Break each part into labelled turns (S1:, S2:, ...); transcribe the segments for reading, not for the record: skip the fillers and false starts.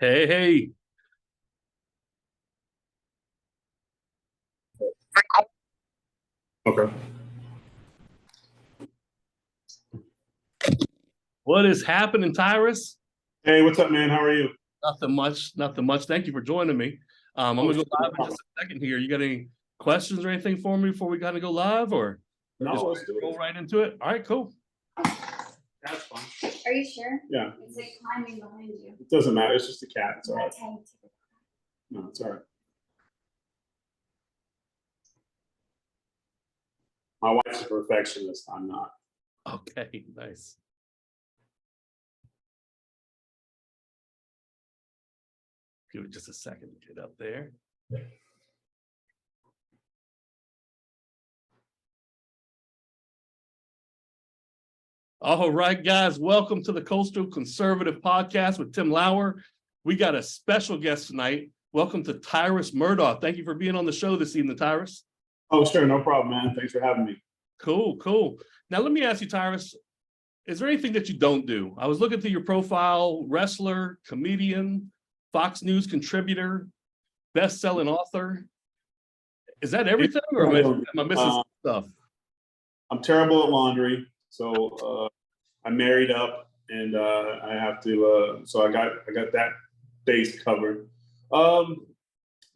S1: Hey, hey.
S2: Okay.
S1: What is happening, Tyrus?
S2: Hey, what's up, man? How are you?
S1: Nothing much, nothing much. Thank you for joining me. I'm gonna go live in just a second here. You got any questions or anything for me before we kind of go live, or
S2: No,
S1: just
S2: let's do
S1: roll
S2: it.
S1: right into it? All right, cool.
S2: That's fine.
S3: Are you sure?
S2: Yeah.
S3: It's like climbing behind you.
S2: It doesn't matter. It's just a cat. It's all right.
S3: That's how you take it.
S2: No, it's all right. My wife's a perfectionist. I'm not.
S1: Okay, nice. Give it just a second to get up there. All right, guys, welcome to the Coastal Conservative Podcast with Tim Lower. We got a special guest tonight. Welcome to Tyrus Murdoch. Thank you for being on the show this evening, Tyrus.
S2: Oh, sure. No problem, man. Thanks for having me.
S1: Cool, cool. Now, let me ask you, Tyrus, is there anything that you don't do? I was looking through your profile: wrestler, comedian, Fox News contributor, best-selling author. Is that everything, or am I missing some stuff?
S2: I'm terrible at laundry, so I'm married up, and I have to. So I got that base covered.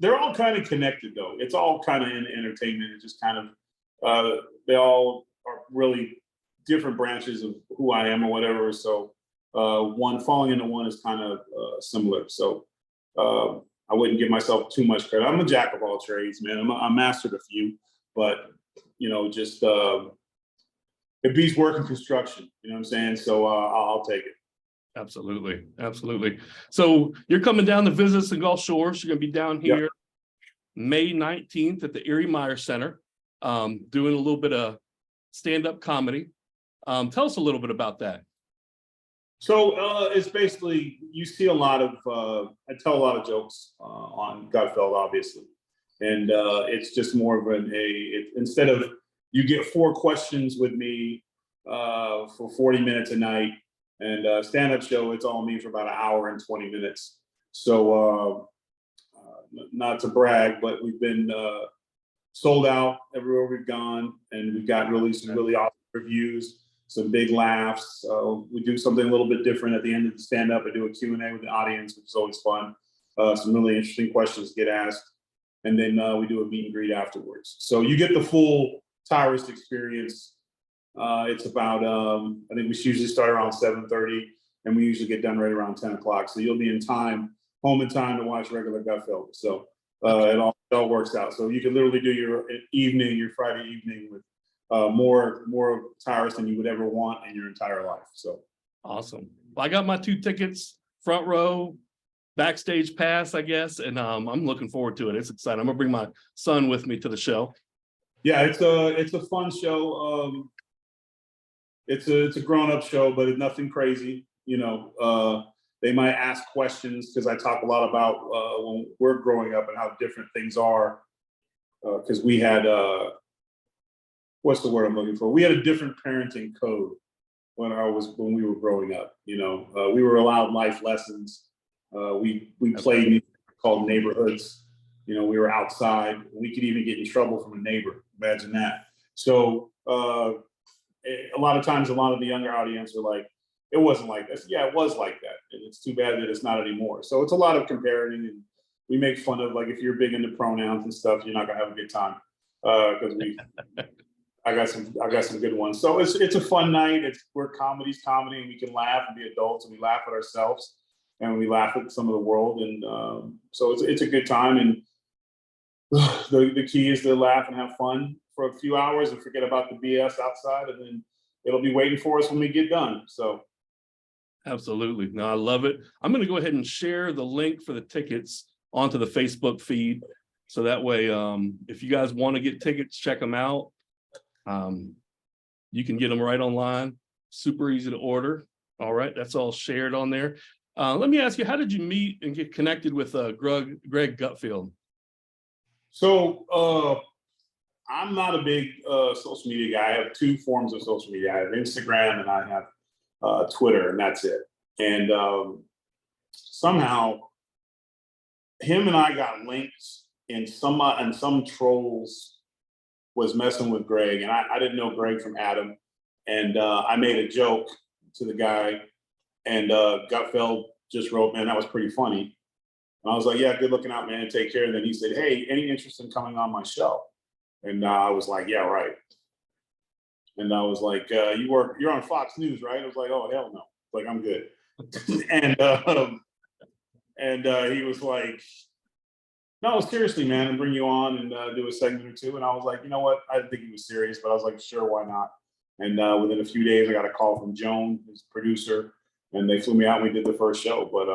S2: They're all kind of connected, though. It's all kind of in entertainment. It just kind of they all are really different branches of who I am or whatever. So one falling into one is kind of similar. So I wouldn't give myself too much credit. I'm a jack of all trades, man. I mastered a few, but just it beats work in construction. You know what I'm saying? So I'll take it.
S1: Absolutely, absolutely. So you're coming down to visit us in Gulf Shores. You're going to be down here May 19th at the Erie Meyer Center, doing a little bit of stand-up comedy. Tell us a little bit about that.
S2: So it's basically, you see a lot of, I tell a lot of jokes on Gutfeld, obviously. And it's just more of instead of, you get 4 questions with me for 40 minutes a night, and stand-up show, it's all me for about an hour and 20 minutes. So not to brag, but we've been sold out everywhere we've gone, and we've got some really awesome reviews, some big laughs. We do something a little bit different at the end of the stand-up. I do a Q&A with the audience, which is always fun. Some really interesting questions get asked. And then we do a meet and greet afterwards. So you get the full Tyrus experience. It's about, I think we usually start around 7:30, and we usually get done right around 10 o'clock. So you'll be home in time to watch regular Gutfeld. So it all works out. So you can literally do your Friday evening with more Tyrus than you would ever want in your entire life. So
S1: awesome. Well, I got my 2 tickets, front row, backstage pass, I guess, and I'm looking forward to it. It's exciting. I'm gonna bring my son with me to the show.
S2: Yeah, it's a fun show. It's a grown-up show, but it's nothing crazy. They might ask questions because I talk a lot about when we're growing up and how different things are. Because we had what's the word I'm looking for? We had a different parenting code when we were growing up. We were allowed life lessons. We played in called neighborhoods. We were outside. We could even get in trouble from a neighbor. Imagine that. So a lot of times, a lot of the younger audience are like, it wasn't like this. Yeah, it was like that. And it's too bad that it's not anymore. So it's a lot of comparing, and we make fun of, like, if you're big into pronouns and stuff, you're not gonna have a good time. Because I got some good ones. So it's a fun night. We're comedy's comedy, and we can laugh and be adults, and we laugh at ourselves, and we laugh at some of the world. And so it's a good time. And the key is to laugh and have fun for a few hours and forget about the BS outside, and then it'll be waiting for us when we get done. So
S1: absolutely. No, I love it. I'm going to go ahead and share the link for the tickets onto the Facebook feed. So that way, if you guys want to get tickets, check them out. You can get them right online. Super easy to order. All right. That's all shared on there. Let me ask you, how did you meet and get connected with Greg Gutfeld?
S2: So I'm not a big social media guy. I have 2 forms of social media. I have Instagram and I have Twitter, and that's it. And somehow him and I got linked, and some trolls was messing with Greg, and I didn't know Greg from Adam, and I made a joke to the guy, and Gutfeld just wrote, "Man, that was pretty funny." And I was like, "Yeah, good looking out, man. Take care." And then he said, "Hey, any interest in coming on my show?" And I was like, "Yeah, right." And I was like, "You're on Fox News, right?" I was like, "Oh, hell no!" Like, I'm good. and he was like, "No, seriously, man, and bring you on and do a segment or two." And I was like, "You know what?" I didn't think he was serious, but I was like, "Sure, why not?" And within a few days, I got a call from Joan, his producer, and they flew me out and we did the first show. But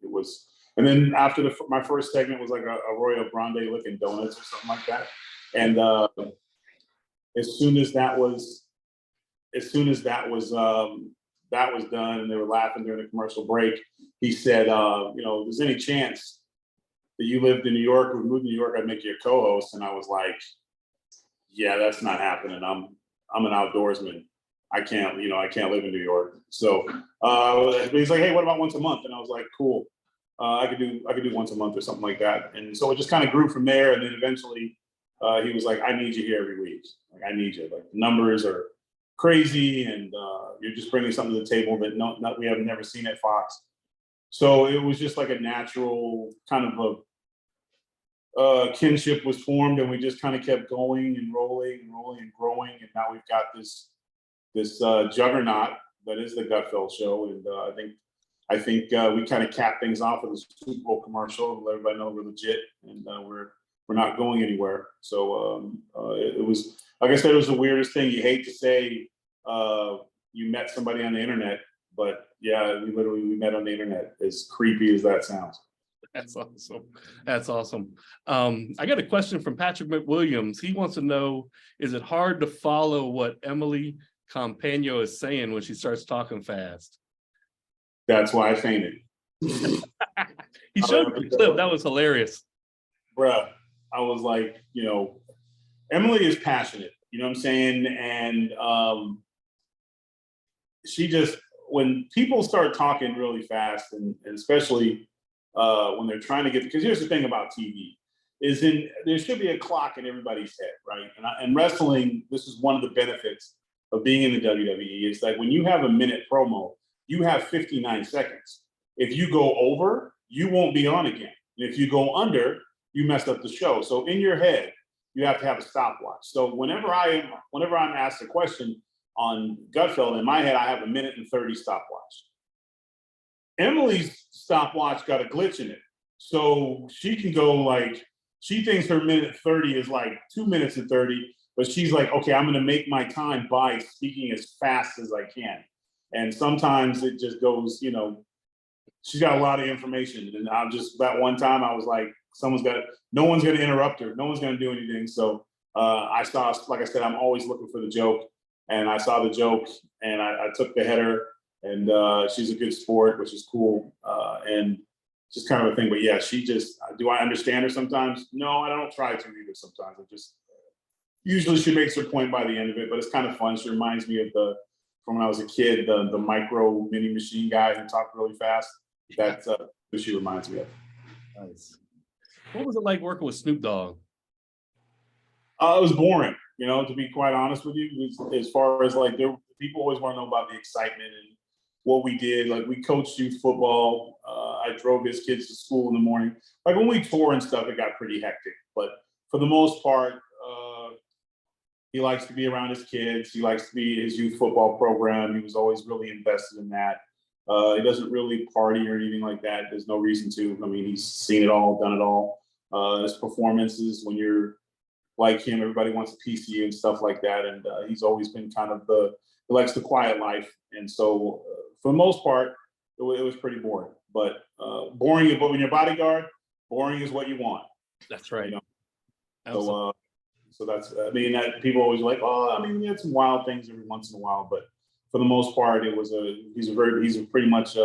S2: it was, and then after my first segment was like a Royal Grande looking donuts or something like that. And as soon as that was done and they were laughing during the commercial break, he said, "You know, if there's any chance that you lived in New York or moved to New York, I'd make you a co-host." And I was like, "Yeah, that's not happening. I'm an outdoorsman. I can't live in New York." So but he's like, "Hey, what about once a month?" And I was like, "Cool. I could do once a month or something like that." And so it just kind of grew from there. And then eventually he was like, "I need you here every week. Like, I need you. Like, the numbers are crazy, and you're just bringing something to the table that we have never seen at Fox." So it was just like a natural kind of a kinship was formed, and we just kind of kept going and rolling and rolling and growing. And now we've got this juggernaut that is the Gutfeld Show. And I think we kind of cap things off with a Super Bowl commercial and let everybody know we're legit, and we're not going anywhere. So it was, like I said, it was the weirdest thing. You hate to say you met somebody on the internet, but yeah, we met on the internet, as creepy as that sounds.
S1: That's awesome. That's awesome. I got a question from Patrick McWilliams. He wants to know, is it hard to follow what Emily Compagno is saying when she starts talking fast?
S2: That's why I fainted.
S1: He showed me the clip. That was hilarious.
S2: Bruh, I was like, Emily is passionate, you know what I'm saying? And she just, when people start talking really fast, and especially when they're trying to get, because here's the thing about TV, there should be a clock in everybody's head, right? And wrestling, this is one of the benefits of being in the WWE, is that when you have a minute promo, you have 59 seconds. If you go over, you won't be on again. And if you go under, you messed up the show. So in your head, you have to have a stopwatch. So whenever I'm asked a question on Gutfeld, in my head, I have a minute and 30 stopwatch. Emily's stopwatch got a glitch in it. So she can go like, she thinks her minute 30 is like 2 minutes and 30, but she's like, okay, I'm gonna make my time by speaking as fast as I can. And sometimes it just goes, she's got a lot of information. And that one time I was like, no one's gonna interrupt her. No one's gonna do anything. So like I said, I'm always looking for the joke. And I saw the joke, and I took the header, and she's a good sport, which is cool. And just kind of a thing. But yeah, do I understand her sometimes? No, I don't try to either sometimes. Usually she makes her point by the end of it, but it's kind of fun. She reminds me of from when I was a kid, the micro mini machine guy who talked really fast. That's what she reminds me of.
S1: Nice. What was it like working with Snoop Dogg?
S2: It was boring, to be quite honest with you. As far as like, people always want to know about the excitement and what we did. Like, we coached youth football. I drove his kids to school in the morning. Like, when we tour and stuff, it got pretty hectic. But for the most part, he likes to be around his kids. He likes to be his youth football program. He was always really invested in that. He doesn't really party or anything like that. There's no reason to. I mean, he's seen it all, done it all. His performances, when you're like him, everybody wants a piece of you and stuff like that. And he's always been kind of he likes the quiet life. And so for the most part, it was pretty boring. But boring, but when you're bodyguard, boring is what you want.
S1: That's right.
S2: So that's, that people always like, we had some wild things every once in a while, but for the most part, he's pretty much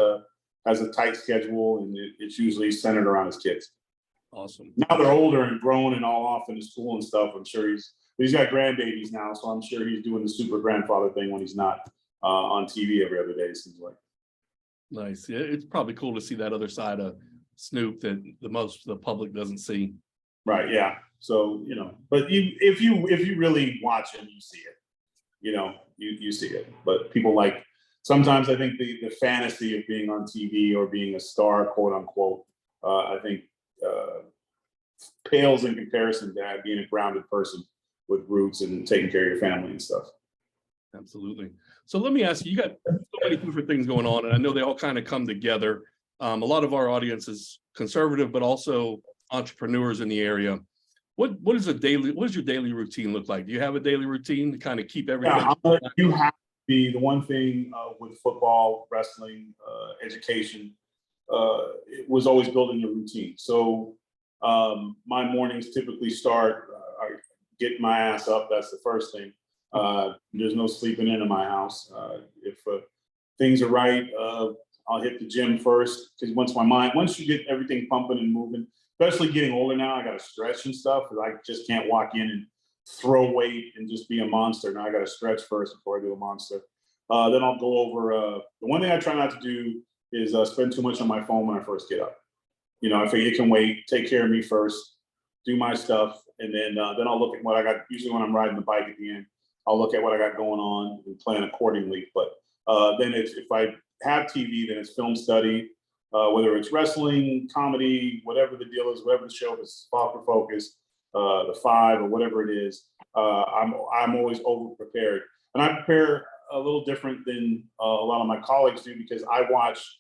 S2: has a tight schedule, and it's usually centered around his kids.
S1: Awesome.
S2: Now they're older and grown and all off into school and stuff. I'm sure he's got grandbabies now, so I'm sure he's doing the super grandfather thing when he's not on TV every other day, it seems like.
S1: Nice. Yeah, it's probably cool to see that other side of snoop that the public doesn't see.
S2: Right. Yeah. So, but if you really watch him, you see it. You see it. But people sometimes I think the fantasy of being on TV or being a star, quote unquote, I think pales in comparison to being a grounded person with roots and taking care of your family and stuff.
S1: Absolutely. So let me ask you, you got so many different things going on, and I know they all kind of come together. A lot of our audience is conservative, but also entrepreneurs in the area. What does your daily routine look like? Do you have a daily routine to kind of keep everything?
S2: Yeah, you have to be the one thing with football, wrestling, education, it was always building your routine. So my mornings typically start, I get my ass up. That's the first thing. There's no sleeping in my house. If things are right, I'll hit the gym first, because once you get everything pumping and moving, especially getting older now, I got to stretch and stuff, because I just can't walk in and throw weight and just be a monster. Now I got to stretch first before I do a monster. Then I'll go over, the one thing I try not to do is spend too much on my phone when I first get up. I figure it can wait, take care of me first, do my stuff, and then I'll look at what I got. Usually when I'm riding the bike at the end, I'll look at what I got going on and plan accordingly. But then if I have TV, then it's film study, whether it's wrestling, comedy, whatever the deal is, whatever the show is, Spark Focus, the Five, or whatever it is. I'm always over prepared, and I prepare a little different than a lot of my colleagues do, because I watch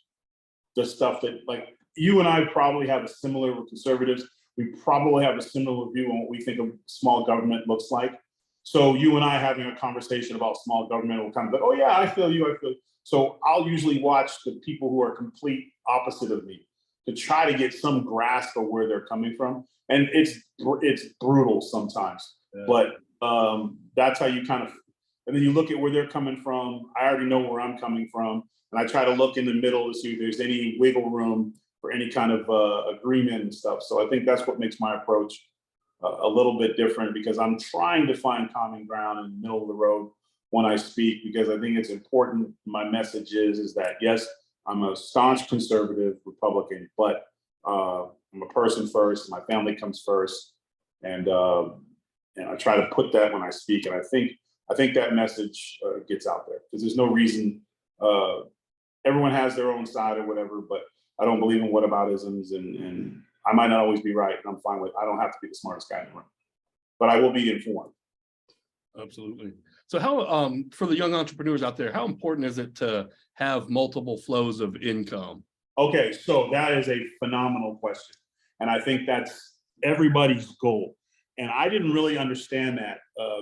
S2: the stuff that, like, you and I probably have a similar, with conservatives, we probably have a similar view on what we think of small government looks like. So you and I having a conversation about small government will kind of be, oh yeah, I feel you. So I'll usually watch the people who are complete opposite of me to try to get some grasp of where they're coming from. And it's brutal sometimes, but that's how you kind of, and then you look at where they're coming from. I already know where I'm coming from, and I try to look in the middle to see if there's any wiggle room for any kind of agreement and stuff. So I think that's what makes my approach a little bit different, because I'm trying to find common ground in the middle of the road when I speak, because I think it's important. My message is that, yes, I'm a staunch conservative Republican, but I'm a person first, my family comes first. And I try to put that when I speak. And I think that message gets out there, because there's no reason, everyone has their own side or whatever, but I don't believe in whataboutisms, and I might not always be right, and I'm fine with, I don't have to be the smartest guy in the room, but I will be informed.
S1: Absolutely. So how, for the young entrepreneurs out there, how important is it to have multiple flows of income? Okay, so that is a phenomenal question. And I think that's everybody's goal. And I didn't really understand that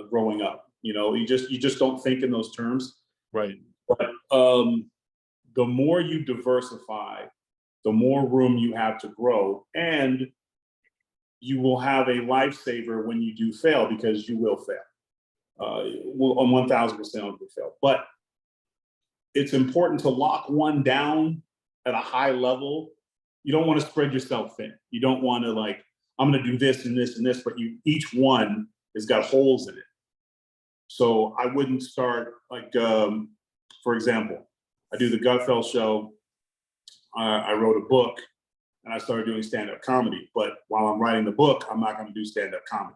S1: growing up. You just don't think in those terms. Right. But the more you diversify, the more room you have to grow, and you will have a lifesaver when you do fail, because you will fail. On 1000% will fail. But it's important to lock one down at a high level. You don't want to spread yourself thin. You don't want to, like, I'm going to do this and this and this, but each one has got holes in it. So I wouldn't start, like, for example, I do the Gutfeld show. I wrote a book, and I started doing stand-up comedy. But while I'm writing the book, I'm not going to do stand-up comedy.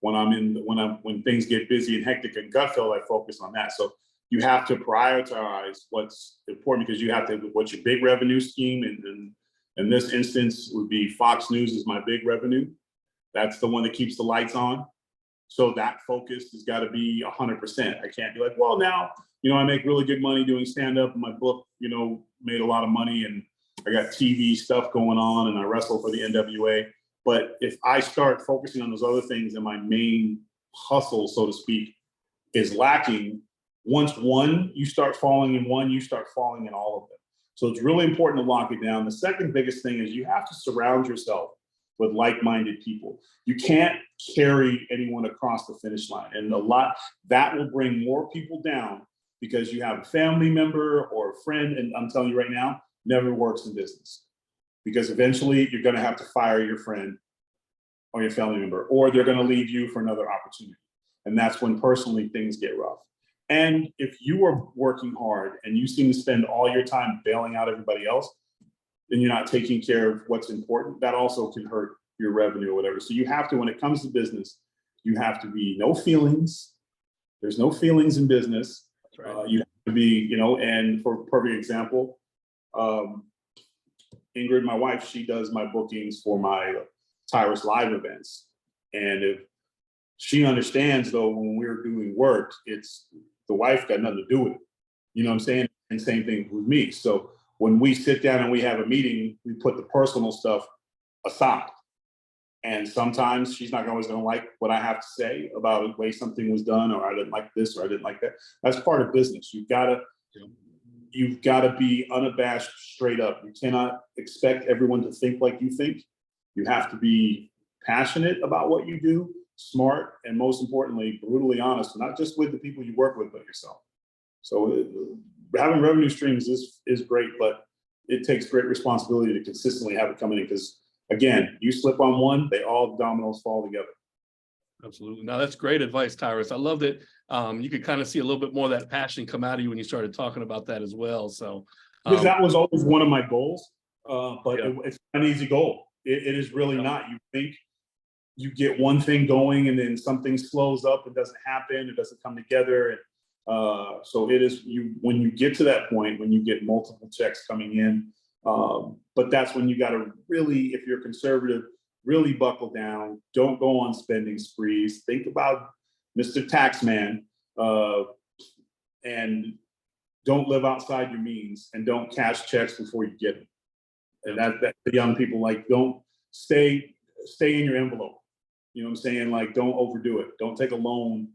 S1: When things get busy and hectic in Gutfeld, I focus on that. So you have to prioritize what's important, because you have to, what's your big revenue scheme, and in this instance would be Fox News is my big revenue. That's the one that keeps the lights on. So that focus has got to be 100%. I can't be like, well, now, I make really good money doing stand-up, and my book, made a lot of money, and I got TV stuff going on, and I wrestle for the NWA. But if I start focusing on those other things, and my main hustle, so to speak, is lacking, once you start falling in one, you start falling in all of them. So it's really important to lock it down. The second biggest thing is you have to surround yourself with like-minded people. You can't carry anyone across the finish line. And that will bring more people down, because you have a family member or a friend, and I'm telling you right now, never works in business. Because eventually you're going to have to fire your friend or your family member, or they're going to leave you for another opportunity. And that's when personally things get rough. And if you are working hard and you seem to spend all your time bailing out everybody else,
S2: and you're not taking care of what's important, that also can hurt your revenue or whatever. So you have to, when it comes to business, you have to be no feelings. There's no feelings in business.
S1: That's right.
S2: You have to be, you know, and for a perfect example, Ingrid, my wife, she does my bookings for my Tyrus live events. And if she understands, though, when we're doing work, it's the wife got nothing to do with it. You know what I'm saying? And same thing with me. So when we sit down and we have a meeting, we put the personal stuff aside. And sometimes she's not always going to like what I have to say about the way something was done, or I didn't like this, or I didn't like that. That's part of business. You've got to be unabashed, straight up. You cannot expect everyone to think like you think. You have to be passionate about what you do, smart, and most importantly, brutally honest, not just with the people you work with, but yourself. So having revenue streams is great, but it takes great responsibility to consistently have it coming in, because again, you slip on one, all dominoes fall together.
S1: Absolutely. Now that's great advice, Tyrus. I love that. You could kind of see a little bit more of that passion come out of you when you started talking about that as well. So
S2: because that was always one of my goals, but
S1: Yeah.
S2: it's an easy goal. It is really not. You think you get one thing going and then something slows up, it doesn't happen, it doesn't come together. And so it is when you get to that point, when you get multiple checks coming in, but that's when you got to really, if you're conservative, really buckle down. Don't go on spending sprees. Think about Mr. Taxman, and don't live outside your means, and don't cash checks before you get them. And that the young people, like, don't stay in your envelope. You know what I'm saying? Like, don't overdo it. Don't take a loan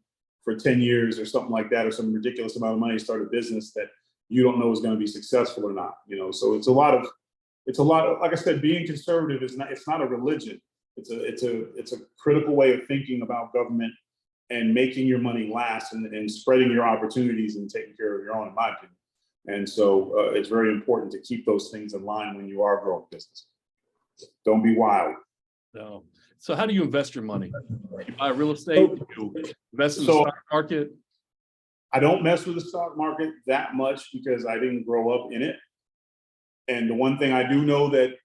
S2: for 10 years or something like that, or some ridiculous amount of money to start a business that you don't know is going to be successful or not. You know, so it's a lot of, like I said, being conservative it's not a religion. It's a critical way of thinking about government and making your money last, and spreading your opportunities and taking care of your own, in my opinion. And so it's very important to keep those things in line when you are growing business. Don't be wild.
S1: No. So how do you invest your money? You buy real estate, you invest in the stock market?
S2: I don't mess with the stock market that much because I didn't grow up in it. And the one thing I do know that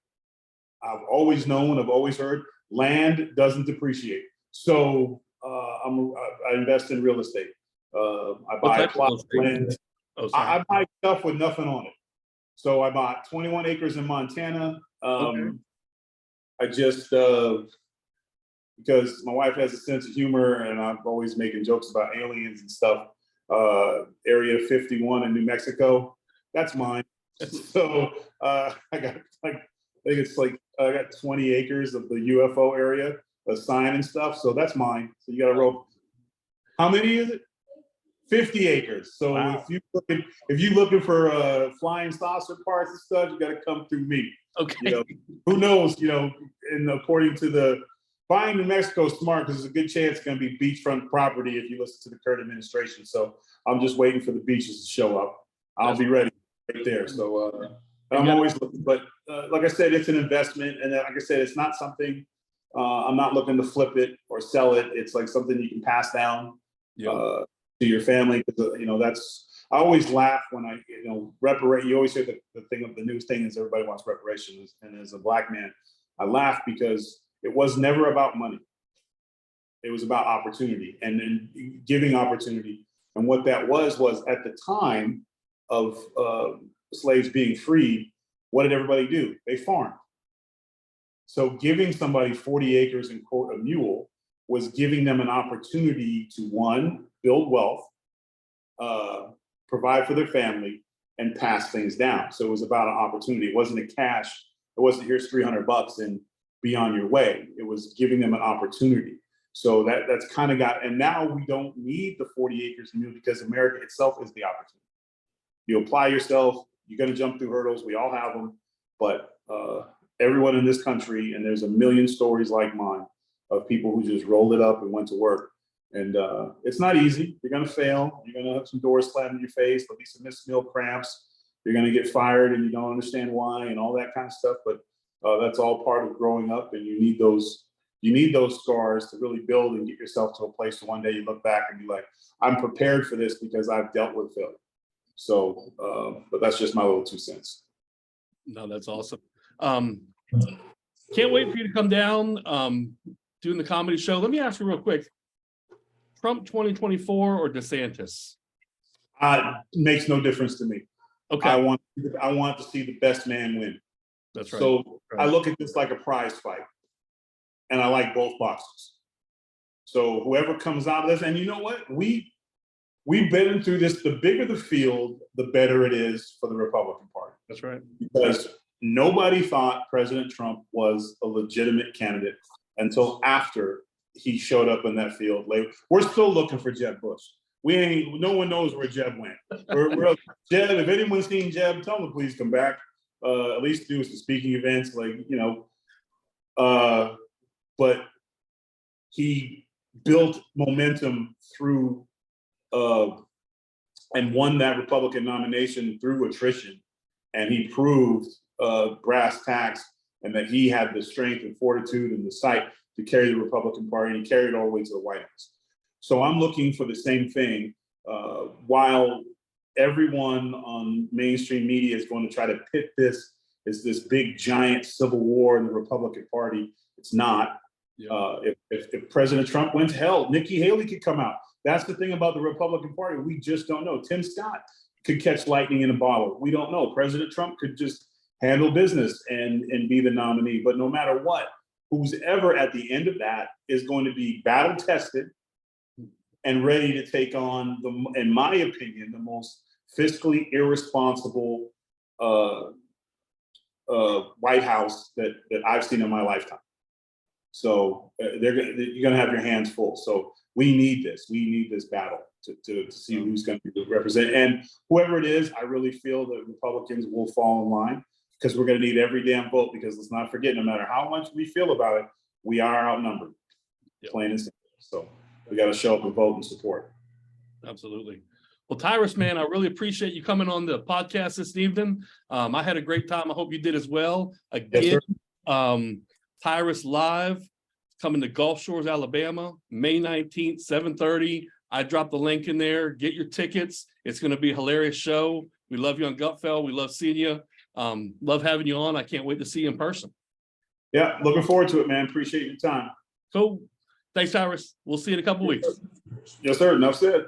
S2: I've always known, I've always heard, land doesn't depreciate. So I invest in real estate. I buy plots of land.
S1: Oh,
S2: I buy stuff with nothing on it. So I bought 21 acres in Montana. I just, because my wife has a sense of humor and I'm always making jokes about aliens and stuff, Area 51 in New Mexico, that's mine. So I got I got 20 acres of the UFO area, a sign and stuff. So that's mine. So you got to roll. How many is it? 50 acres. So wow. if you're looking for flying saucer parts and stuff, you got to come through me.
S1: Okay.
S2: You know, who knows? You know, and according to the buying New Mexico is smart because there's a good chance it's going to be beachfront property if you listen to the current administration. So I'm just waiting for the beaches to show up. I'll be ready right there. So I'm always looking, but like I said, it's an investment, and like I said, it's not something I'm not looking to flip it or sell it. It's like something you can pass down. To your family, because you know, I always laugh when I, you know, you always hear the thing of the news thing is everybody wants reparations, and as a Black man, I laugh because it was never about money. It was about opportunity and giving opportunity, and what that was at the time of slaves being freed, what did everybody do? They farmed. So giving somebody 40 acres and quote a mule was giving them an opportunity to, one, build wealth, provide for their family, and pass things down. So it was about an opportunity. It wasn't a cash. It wasn't here's $300 and be on your way. It was giving them an opportunity. So that's kind of got, and now we don't need the 40 acres and mule because America itself is the opportunity. You apply yourself, you're going to jump through hurdles. We all have them, but everyone in this country, and there's a million stories like mine of people who just rolled it up and went to work. And it's not easy. You're going to fail. You're going to have some doors slammed in your face. There'll be some missed meal cramps. You're going to get fired and you don't understand why and all that kind of stuff. But that's all part of growing up. And you need those scars to really build and get yourself to a place where one day you look back and be like, I'm prepared for this because I've dealt with failure. So, but that's just my little 2 cents.
S1: No, that's awesome. Can't wait for you to come down, doing the comedy show. Let me ask you real quick. Trump 2024 or DeSantis?
S2: Makes no difference to me.
S1: Okay,
S2: I want to see the best man win.
S1: that's right.
S2: So
S1: Right.
S2: I look at this like a prize fight, and I like both boxes. So whoever comes out of this, and you know what, we've been through this. The bigger the field, the better it is for the Republican Party.
S1: That's right.
S2: Because nobody thought President Trump was a legitimate candidate until after he showed up in that field. We're still looking for Jeb Bush. No one knows where Jeb went. Jeb, if anyone's seen Jeb, tell him to please come back. At least do some speaking events, but he built momentum through and won that Republican nomination through attrition. And he proved brass tacks and that he had the strength and fortitude and the sight to carry the Republican Party, and he carried it all the way to the White House. So I'm looking for the same thing. While everyone on mainstream media is going to try to pit this as this big giant civil war in the Republican Party, it's not. Yeah. If President Trump wins, hell, Nikki Haley could come out. That's the thing about the Republican Party. We just don't know. Tim Scott could catch lightning in a bottle. We don't know. President Trump could just handle business and be the nominee. But no matter what, who's ever at the end of that is going to be battle tested and ready to take on, in my opinion, the most fiscally irresponsible White House that I've seen in my lifetime. So you're going to have your hands full. So we need this. We need this battle to see who's going to represent. And whoever it is, I really feel that Republicans will fall in line, because we're going to need every damn vote. Because let's not forget, no matter how much we feel about it, we are outnumbered, plain and simple. So we got to show up and vote and support. Absolutely.
S1: Well, Tyrus, man, I really appreciate you coming on the podcast this evening. I had a great time. I hope you did as well. Again, yes, Tyrus Live coming to Gulf Shores, Alabama, May 19th, 7:30. I dropped the link in there. Get your tickets. It's going to be a hilarious show. We love you on Gutfeld. We love seeing you. Love having you on. I can't wait to see you in person.
S2: Yeah, looking forward to it, man. Appreciate your time.
S1: Cool. Thanks, Tyrus. We'll see you in a couple weeks.
S2: Yes, sir. Enough said.